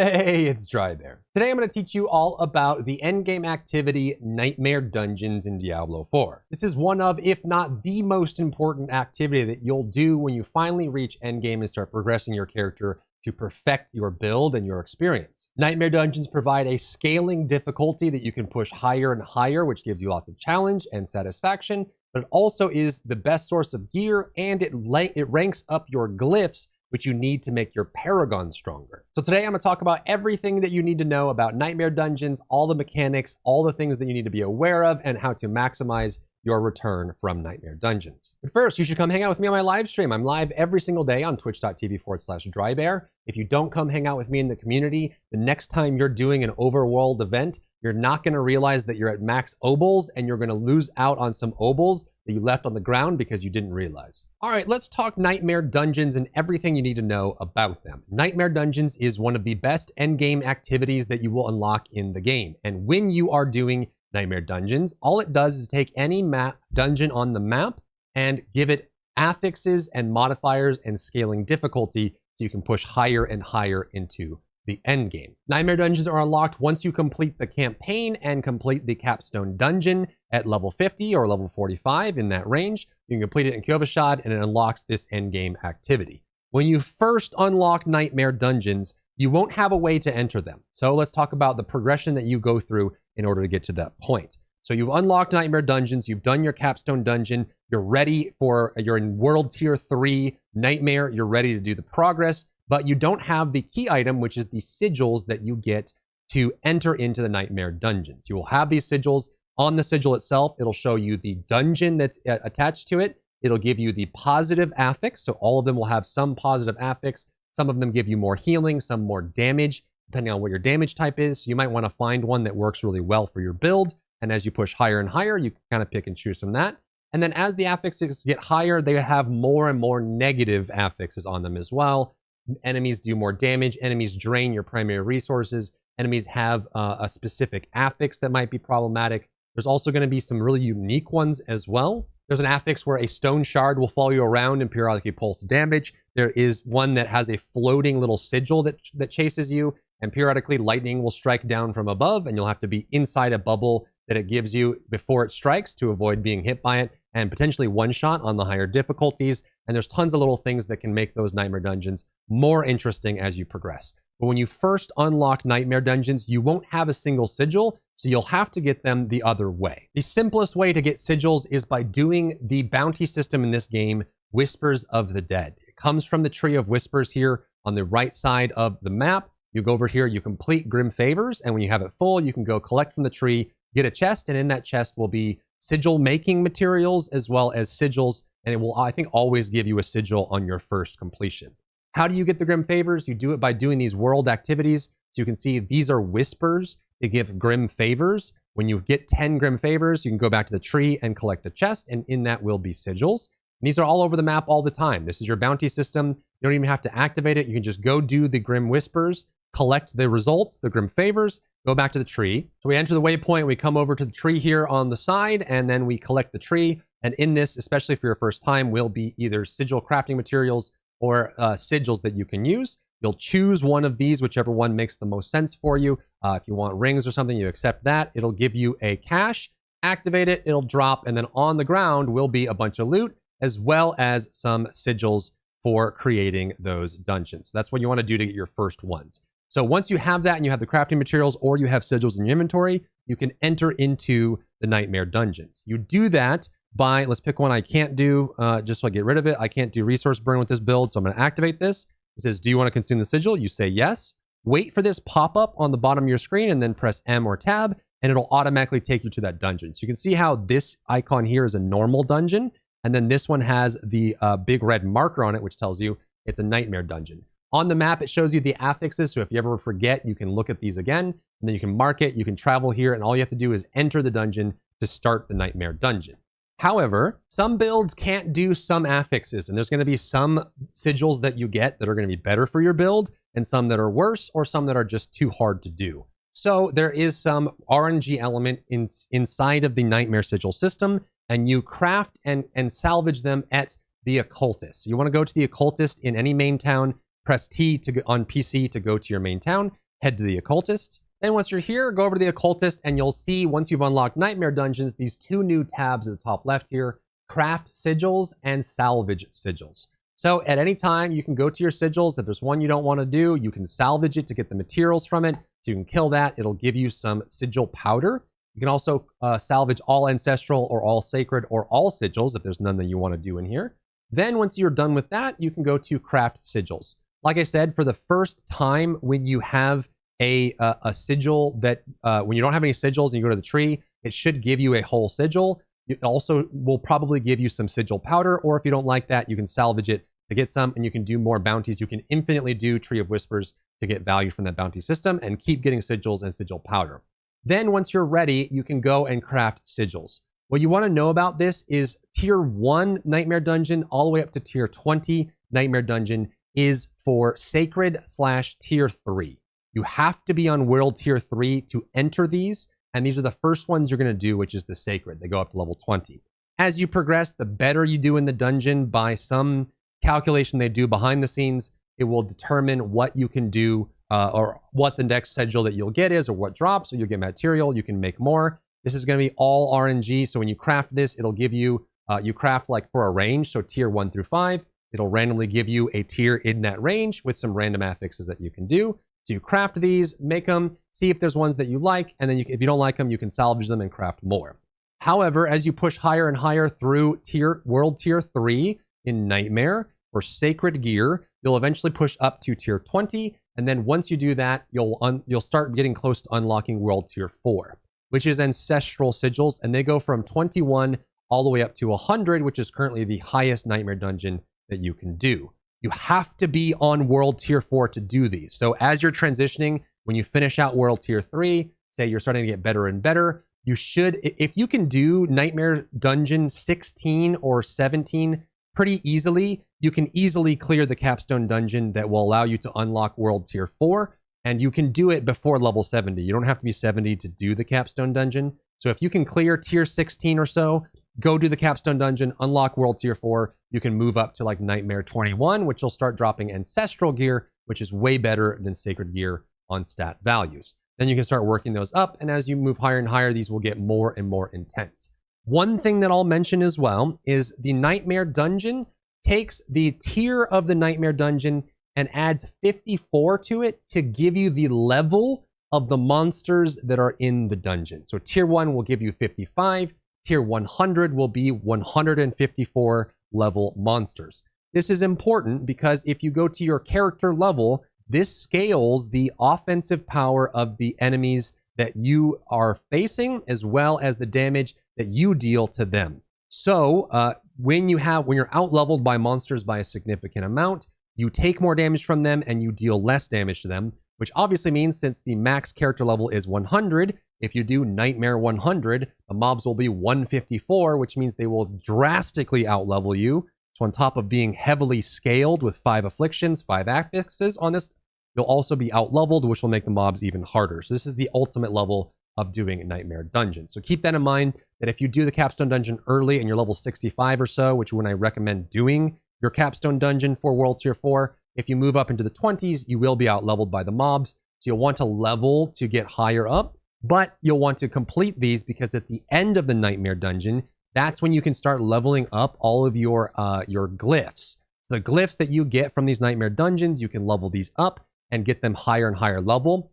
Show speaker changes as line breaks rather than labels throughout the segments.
Hey, it's Drybear. Today I'm going to teach you all about the endgame activity Nightmare Dungeons in Diablo 4. This is one of, if not the most important activity that you'll do when you finally reach endgame and start progressing your character to perfect your build and your experience. Nightmare Dungeons provide a scaling difficulty that you can push higher and higher, which gives you lots of challenge and satisfaction, but it also is the best source of gear, and it ranks up your glyphs, which you need to make your Paragon stronger. So today I'm gonna talk about everything that you need to know about Nightmare Dungeons, all the mechanics, all the things that you need to be aware of, and how to maximize your return from Nightmare Dungeons. But first, you should come hang out with me on my live stream. I'm live every single day on twitch.tv/Drybear. If you don't come hang out with me in the community, the next time you're doing an overworld event, you're not gonna realize that you're at max obols, and you're gonna lose out on some obols that you left on the ground because you didn't realize. All right, let's talk Nightmare Dungeons and everything you need to know about them. Nightmare Dungeons is one of the best endgame activities that you will unlock in the game. And when you are doing Nightmare Dungeons, all it does is take any dungeon on the map and give it affixes and modifiers and scaling difficulty so you can push higher and higher into the end game. Nightmare Dungeons are unlocked once you complete the campaign and complete the capstone dungeon at level 50 or level 45, in that range. You can complete it in Kyovashad and it unlocks this end game activity. When you first unlock Nightmare Dungeons, you won't have a way to enter them. So let's talk about the progression that you go through in order to get to that point. So you've unlocked Nightmare Dungeons, you've done your capstone dungeon, you're in World Tier 3 Nightmare, you're ready to do the progress, but you don't have the key item, which is the sigils that you get to enter into the Nightmare Dungeons. You will have these sigils. On the sigil itself, it'll show you the dungeon that's attached to it. It'll give you the positive affix, so all of them will have some positive affix. Some of them give you more healing, some more damage, depending on what your damage type is. So you might want to find one that works really well for your build, and as you push higher and higher, you can kind of pick and choose from that. And then as the affixes get higher, they have more and more negative affixes on them as well. Enemies do more damage, enemies drain your primary resources, enemies have a specific affix that might be problematic. There's also going to be some really unique ones as well. There's an affix where a stone shard will follow you around and periodically pulse damage. There is one that has a floating little sigil that chases you, and periodically lightning will strike down from above, and you'll have to be inside a bubble that it gives you before it strikes to avoid being hit by it, and potentially one shot on the higher difficulties. And there's tons of little things that can make those Nightmare Dungeons more interesting as you progress. But when you first unlock Nightmare Dungeons, you won't have a single sigil, so you'll have to get them the other way. The simplest way to get sigils is by doing the bounty system in this game, Whispers of the Dead. It comes from the Tree of Whispers here on the right side of the map. You go over here, you complete Grim Favors, and when you have it full, you can go collect from the tree, get a chest, and in that chest will be sigil making materials as well as sigils, and it will, I think, always give you a sigil on your first completion. How do you get the Grim Favors? You do it by doing these world activities. So you can see these are whispers. They give Grim Favors. When you get 10 Grim Favors, you can go back to the tree and collect a chest, and in that will be sigils. And these are all over the map all the time. This is your bounty system. You don't even have to activate it. You can just go do the Grim Whispers, collect the results, the Grim Favors, go back to the tree. So we enter the waypoint, we come over to the tree here on the side, and then we collect the tree. And in this, especially for your first time, will be either sigil crafting materials or sigils that you can use. You'll choose one of these, whichever one makes the most sense for you. If you want rings or something, you accept that. It'll give you a cache, activate it, it'll drop, and then on the ground will be a bunch of loot, as well as some sigils for creating those dungeons. So that's what you want to do to get your first ones. So once you have that and you have the crafting materials or you have sigils in your inventory, you can enter into the Nightmare Dungeons. You do that by, let's pick one I can't do, just so I get rid of it. I can't do resource burn with this build, so I'm going to activate this. It says, do you want to consume the sigil? You say yes. Wait for this pop up on the bottom of your screen and then press M or tab, and it'll automatically take you to that dungeon. So you can see how this icon here is a normal dungeon, and then this one has the big red marker on it, which tells you it's a Nightmare Dungeon. On the map, it shows you the affixes, so if you ever forget, you can look at these again, and then you can mark it, you can travel here, and all you have to do is enter the dungeon to start the Nightmare Dungeon. However, some builds can't do some affixes, and there's going to be some sigils that you get that are going to be better for your build, and some that are worse, or some that are just too hard to do. So there is some RNG element inside of the Nightmare Sigil system, and you craft and salvage them at the Occultist. You want to go to the Occultist in any main town, press T to go on PC to go to your main town. head to the occultist. Then once you're here, go over to the occultist and you'll see once you've unlocked Nightmare Dungeons, these two new tabs at the top left here, craft sigils and salvage sigils. So at any time you can go to your sigils. If there's one you don't want to do, you can salvage it to get the materials from it. So you can kill that. It'll give you some sigil powder. You can also salvage all ancestral or all sacred or all sigils if there's none that you want to do in here. Then once you're done with that, you can go to craft sigils. Like I said, for the first time when you have a sigil that, when you don't have any sigils and you go to the tree, it should give you a whole sigil. It also will probably give you some sigil powder, or if you don't like that, you can salvage it to get some, and you can do more bounties. You can infinitely do Tree of Whispers to get value from that bounty system and keep getting sigils and sigil powder. Then once you're ready, you can go and craft sigils. What you want to know about this is tier 1 Nightmare Dungeon all the way up to tier 20 Nightmare Dungeon is for sacred / tier 3. You have to be on world tier 3 to enter these, and these are the first ones you're going to do, which is the sacred. They go up to level 20. As you progress, the better you do in the dungeon by some calculation they do behind the scenes, it will determine what you can do or what the next sigil that you'll get is, or what drops, or you'll get material, you can make more. This is going to be all RNG, so when you craft this, it'll give you, you craft like for a range, so tier 1 through 5, it'll randomly give you a tier in that range with some random affixes that you can do. So you craft these, make them, see if there's ones that you like, and then if you don't like them, you can salvage them and craft more. However, as you push higher and higher through world tier 3 in Nightmare for sacred gear, you'll eventually push up to tier 20, and then once you do that, you'll start getting close to unlocking world tier 4, which is ancestral sigils, and they go from 21 all the way up to 100, which is currently the highest Nightmare Dungeon that you can do. You have to be on world tier 4 to do these. So as you're transitioning, when you finish out world tier 3, say you're starting to get better and better, you should, if you can do Nightmare Dungeon 16 or 17 pretty easily, you can easily clear the capstone dungeon that will allow you to unlock world tier 4, and you can do it before level 70. You don't have to be 70 to do the capstone dungeon. So if you can clear tier 16 or so, go do the capstone dungeon, unlock world tier 4, you can move up to like Nightmare 21, which will start dropping ancestral gear, which is way better than sacred gear on stat values. Then you can start working those up, and as you move higher and higher, these will get more and more intense. One thing that I'll mention as well is the Nightmare Dungeon takes the tier of the Nightmare Dungeon and adds 54 to it to give you the level of the monsters that are in the dungeon. So tier 1 will give you 55, tier 100 will be 154 level monsters. This is important because if you go to your character level, this scales the offensive power of the enemies that you are facing, as well as the damage that you deal to them. So when you're out leveled by monsters by a significant amount, you take more damage from them and you deal less damage to them, which obviously means since the max character level is 100, if you do Nightmare 100, the mobs will be 154, which means they will drastically outlevel you. So on top of being heavily scaled with 5 afflictions, 5 affixes on this, you'll also be outleveled, which will make the mobs even harder. So this is the ultimate level of doing Nightmare Dungeons. So keep that in mind, that if you do the capstone dungeon early and you're level 65 or so, which is when I recommend doing your capstone dungeon for world tier 4, if you move up into the 20s, you will be outleveled by the mobs. So you'll want to level to get higher up, but you'll want to complete these because at the end of the Nightmare Dungeon, that's when you can start leveling up all of your glyphs. So the glyphs that you get from these Nightmare Dungeons, you can level these up and get them higher and higher level.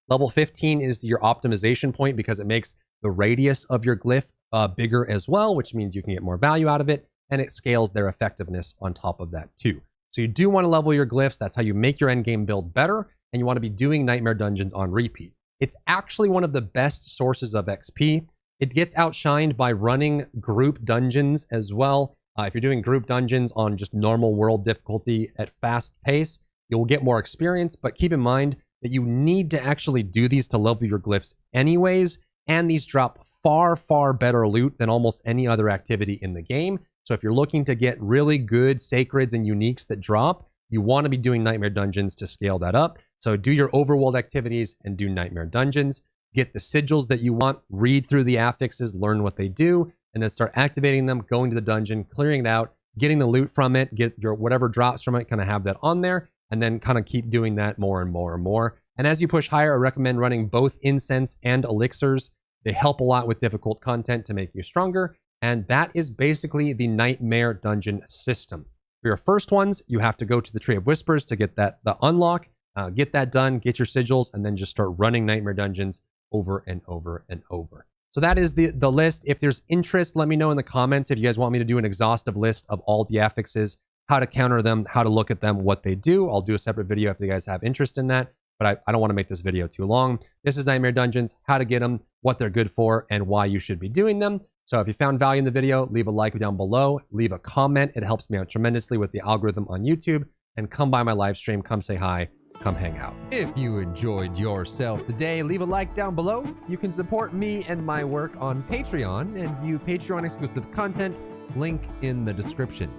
Level 15 is your optimization point because it makes the radius of your glyph bigger as well, which means you can get more value out of it, and it scales their effectiveness on top of that too. So you do want to level your glyphs. That's how you make your endgame build better, and you want to be doing Nightmare Dungeons on repeat. It's actually one of the best sources of XP. It gets outshined by running group dungeons as well. If you're doing group dungeons on just normal world difficulty at fast pace, you'll get more experience, but keep in mind that you need to actually do these to level your glyphs anyways, and these drop far, far better loot than almost any other activity in the game. So if you're looking to get really good sacreds and uniques that drop, you want to be doing Nightmare Dungeons to scale that up. So do your overworld activities and do Nightmare Dungeons. Get the sigils that you want, read through the affixes, learn what they do, and then start activating them, going to the dungeon, clearing it out, getting the loot from it, get your whatever drops from it, kind of have that on there, and then kind of keep doing that more and more and more. And as you push higher, I recommend running both incense and elixirs. They help a lot with difficult content to make you stronger. And that is basically the Nightmare Dungeon system. For your first ones, you have to go to the Tree of Whispers to get the unlock, get that done, get your sigils, and then just start running Nightmare Dungeons over and over and over. So that is the list. If there's interest, let me know in the comments if you guys want me to do an exhaustive list of all the affixes, how to counter them, how to look at them, what they do. I'll do a separate video if you guys have interest in that, but I don't want to make this video too long. This is Nightmare Dungeons, how to get them, what they're good for, and why you should be doing them. So if you found value in the video, leave a like down below, leave a comment. It helps me out tremendously with the algorithm on YouTube. And come by my live stream, come say hi, come hang out. If you enjoyed yourself today, leave a like down below. You can support me and my work on Patreon and view Patreon exclusive content, link in the description.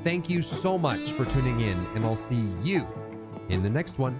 Thank you so much for tuning in, and I'll see you in the next one.